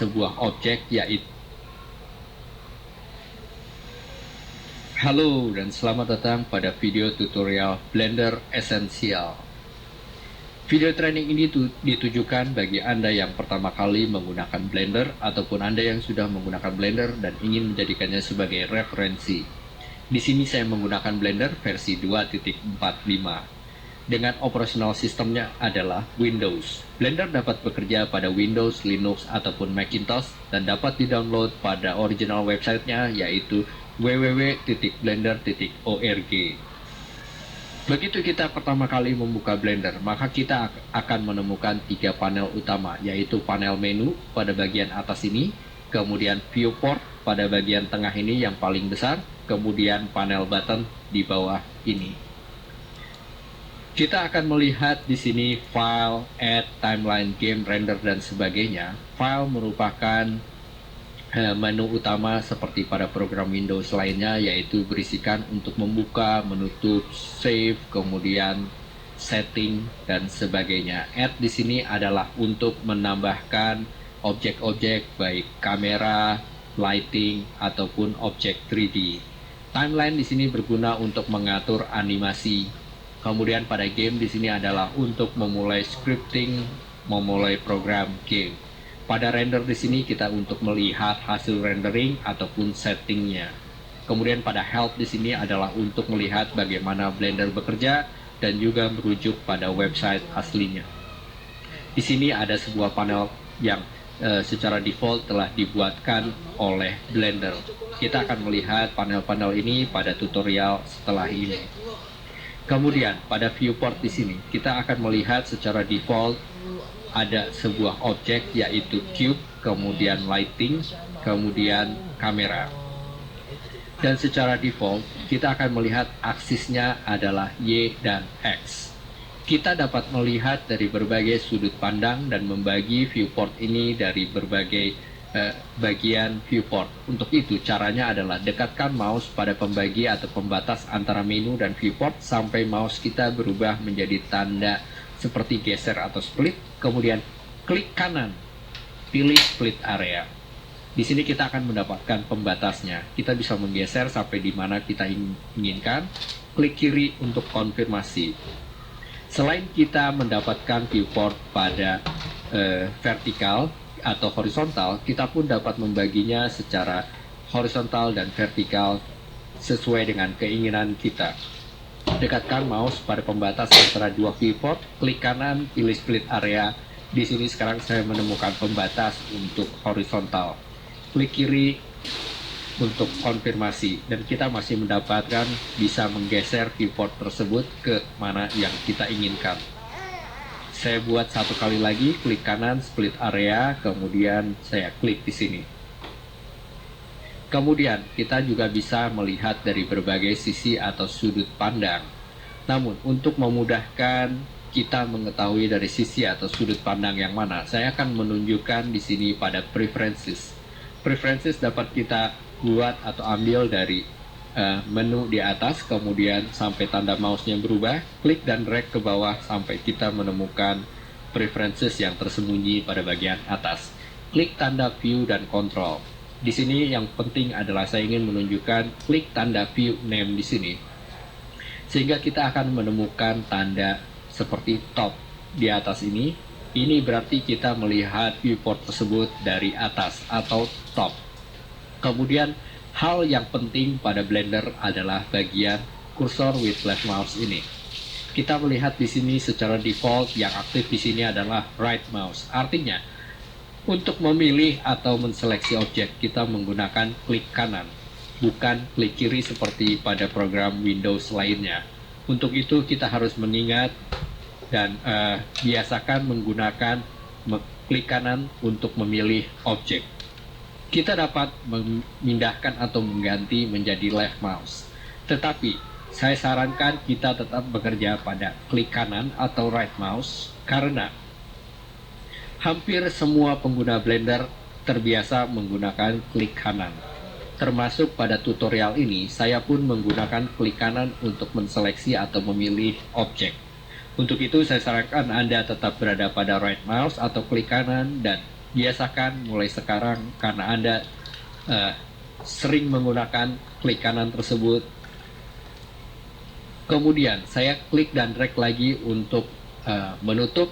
sebuah objek yaitu. Halo dan selamat datang pada video tutorial Blender Essential. Video training ini ditujukan bagi Anda yang pertama kali menggunakan Blender ataupun Anda yang sudah menggunakan Blender dan ingin menjadikannya sebagai referensi. Di sini saya menggunakan Blender versi 2.45. Dengan operational sistemnya adalah Windows. Blender dapat bekerja pada Windows, Linux, ataupun Macintosh dan dapat di-download pada original websitenya yaitu www.blender.org. Begitu kita pertama kali membuka Blender, maka kita akan menemukan 3 panel utama, yaitu panel menu pada bagian atas ini, kemudian viewport pada bagian tengah ini yang paling besar, kemudian panel button di bawah ini. Kita akan melihat di sini file, add, timeline, game, render, dan sebagainya. File merupakan menu utama seperti pada program Windows lainnya, yaitu berisikan untuk membuka, menutup, save, kemudian setting, dan sebagainya. Add di sini adalah untuk menambahkan objek-objek baik kamera, lighting, ataupun objek 3D. Timeline di sini berguna untuk mengatur animasi. Kemudian pada game di sini adalah untuk memulai scripting, memulai program game. Pada render di sini kita untuk melihat hasil rendering ataupun settingnya. Kemudian pada help di sini adalah untuk melihat bagaimana Blender bekerja dan juga merujuk pada website aslinya. Di sini ada sebuah panel yang secara default telah dibuatkan oleh Blender. Kita akan melihat panel-panel ini pada tutorial setelah ini. Kemudian pada viewport di sini kita akan melihat secara default ada sebuah objek yaitu cube, kemudian lighting, kemudian kamera. Dan secara default kita akan melihat aksisnya adalah Y dan X. Kita dapat melihat dari berbagai sudut pandang dan membagi viewport ini dari berbagai bagian viewport. Untuk itu caranya adalah dekatkan mouse pada pembagi atau pembatas antara menu dan viewport sampai mouse kita berubah menjadi tanda seperti geser atau split, kemudian klik kanan, pilih split area. Di sini kita akan mendapatkan pembatasnya. Kita bisa menggeser sampai di mana kita inginkan, klik kiri untuk konfirmasi. Selain kita mendapatkan viewport pada vertikal atau horizontal, kita pun dapat membaginya secara horizontal dan vertikal sesuai dengan keinginan kita. Dekatkan mouse pada pembatas antara dua viewport, klik kanan, pilih split area. Di sini sekarang saya menemukan pembatas untuk horizontal. Klik kiri untuk konfirmasi dan kita masih mendapatkan bisa menggeser viewport tersebut ke mana yang kita inginkan. Saya buat satu kali lagi, klik kanan, split area, kemudian saya klik di sini. Kemudian kita juga bisa melihat dari berbagai sisi atau sudut pandang. Namun untuk memudahkan kita mengetahui dari sisi atau sudut pandang yang mana, saya akan menunjukkan di sini pada preferences. Preferences dapat kita buat atau ambil dari menu di atas, kemudian sampai tanda mouse-nya berubah, klik dan drag ke bawah sampai kita menemukan preferences yang tersembunyi pada bagian atas. Klik tanda view dan control. Di sini yang penting adalah saya ingin menunjukkan klik tanda view name di sini. Sehingga kita akan menemukan tanda seperti top di atas ini. Ini berarti kita melihat viewport tersebut dari atas atau top. Kemudian hal yang penting pada Blender adalah bagian cursor with left mouse ini. Kita melihat di sini secara default yang aktif di sini adalah right mouse. Artinya, untuk memilih atau menseleksi objek kita menggunakan klik kanan, bukan klik kiri seperti pada program Windows lainnya. Untuk itu kita harus mengingat dan biasakan menggunakan klik kanan untuk memilih objek. Kita dapat memindahkan atau mengganti menjadi left mouse. Tetapi, saya sarankan kita tetap bekerja pada klik kanan atau right mouse karena hampir semua pengguna Blender terbiasa menggunakan klik kanan. Termasuk pada tutorial ini, saya pun menggunakan klik kanan untuk menseleksi atau memilih objek. Untuk itu, saya sarankan Anda tetap berada pada right mouse atau klik kanan dan biasakan mulai sekarang karena Anda sering menggunakan klik kanan tersebut. Kemudian saya klik dan drag lagi untuk menutup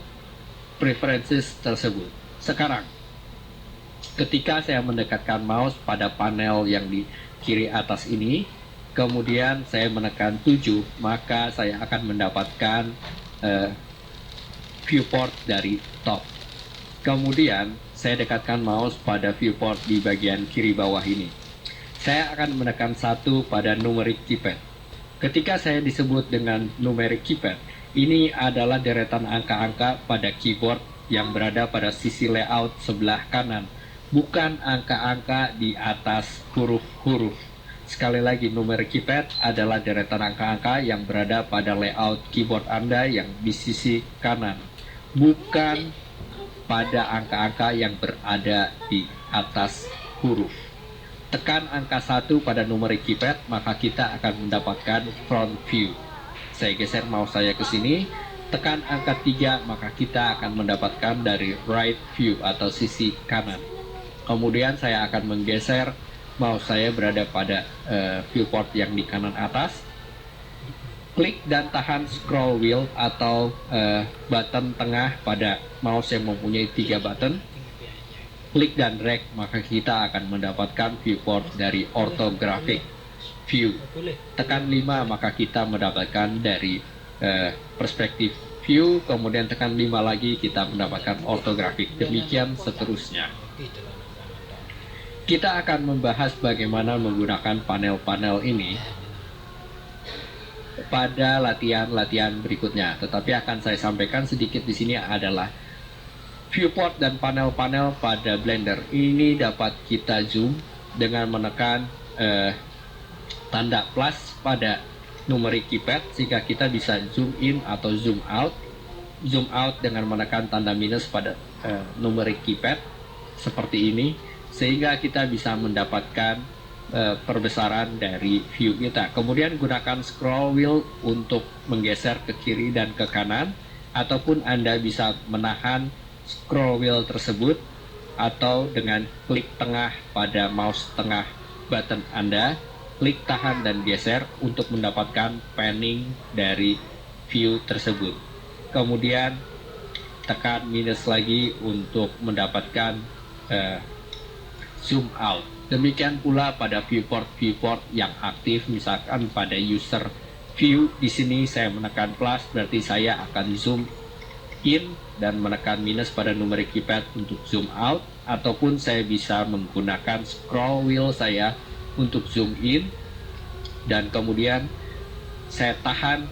preferences tersebut. Sekarang, ketika saya mendekatkan mouse pada panel yang di kiri atas ini, kemudian saya menekan 7, maka saya akan mendapatkan viewport dari top. Kemudian saya dekatkan mouse pada viewport di bagian kiri bawah ini. Saya akan menekan 1 pada numeric keypad. Ketika saya disebut dengan numeric keypad, ini adalah deretan angka-angka pada keyboard yang berada pada sisi layout sebelah kanan, bukan angka-angka di atas huruf-huruf. Sekali lagi, numeric keypad adalah deretan angka-angka yang berada pada layout keyboard Anda yang di sisi kanan, bukan pada angka-angka yang berada di atas huruf. Tekan angka 1 pada numeric keypad, maka kita akan mendapatkan front view. Saya geser mouse saya ke sini, tekan angka 3, maka kita akan mendapatkan dari right view atau sisi kanan. Kemudian saya akan menggeser mouse saya berada pada viewport yang di kanan atas. Klik dan tahan scroll wheel atau button tengah pada mouse yang mempunyai 3 button. Klik dan drag, maka kita akan mendapatkan viewport dari orthographic view. Tekan 5, maka kita mendapatkan dari perspektif view. Kemudian tekan 5 lagi, kita mendapatkan orthographic. Demikian seterusnya. Kita akan membahas bagaimana menggunakan panel-panel ini pada latihan-latihan berikutnya. Tetapi akan saya sampaikan sedikit di sini adalah viewport dan panel-panel pada Blender ini dapat kita zoom dengan menekan tanda plus pada numeric keypad, sehingga kita bisa zoom in atau zoom out. Zoom out dengan menekan tanda minus pada numeric keypad seperti ini, sehingga kita bisa mendapatkan perbesaran dari view kita. Kemudian gunakan scroll wheel untuk menggeser ke kiri dan ke kanan, ataupun Anda bisa menahan scroll wheel tersebut, atau dengan klik tengah pada mouse tengah button Anda, klik tahan dan geser untuk mendapatkan panning dari view tersebut. Kemudian tekan minus lagi untuk mendapatkan zoom out. Demikian pula pada viewport yang aktif, misalkan pada user view. Di sini saya menekan plus, berarti saya akan zoom in, dan menekan minus pada numeric keypad untuk zoom out, ataupun saya bisa menggunakan scroll wheel saya untuk zoom in, dan kemudian saya tahan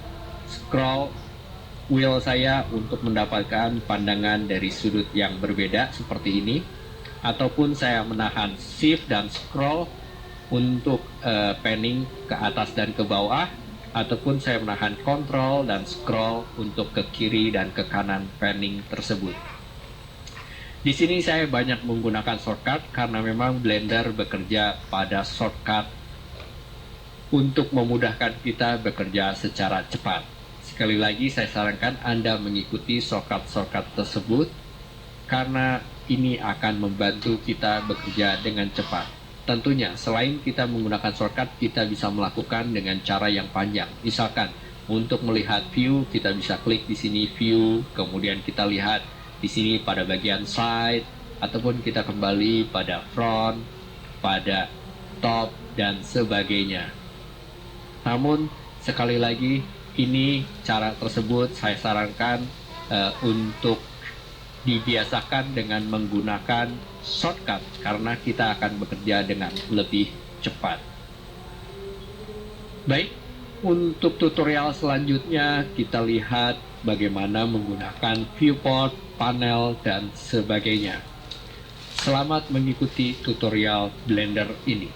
scroll wheel saya untuk mendapatkan pandangan dari sudut yang berbeda seperti ini. Ataupun saya menahan shift dan scroll untuk panning ke atas dan ke bawah, ataupun saya menahan control dan scroll untuk ke kiri dan ke kanan panning tersebut. Di sini saya banyak menggunakan shortcut karena memang Blender bekerja pada shortcut untuk memudahkan kita bekerja secara cepat. Sekali lagi saya sarankan Anda mengikuti shortcut-shortcut tersebut karena ini akan membantu kita bekerja dengan cepat. Tentunya selain kita menggunakan shortcut, kita bisa melakukan dengan cara yang panjang. Misalkan untuk melihat view, kita bisa klik di sini view, kemudian kita lihat di sini pada bagian side, ataupun kita kembali pada front, pada top, dan sebagainya. Namun sekali lagi, ini cara tersebut saya sarankan untuk dibiasakan dengan menggunakan shortcut, karena kita akan bekerja dengan lebih cepat. Baik, untuk tutorial selanjutnya kita lihat bagaimana menggunakan viewport, panel, dan sebagainya. Selamat mengikuti tutorial Blender ini.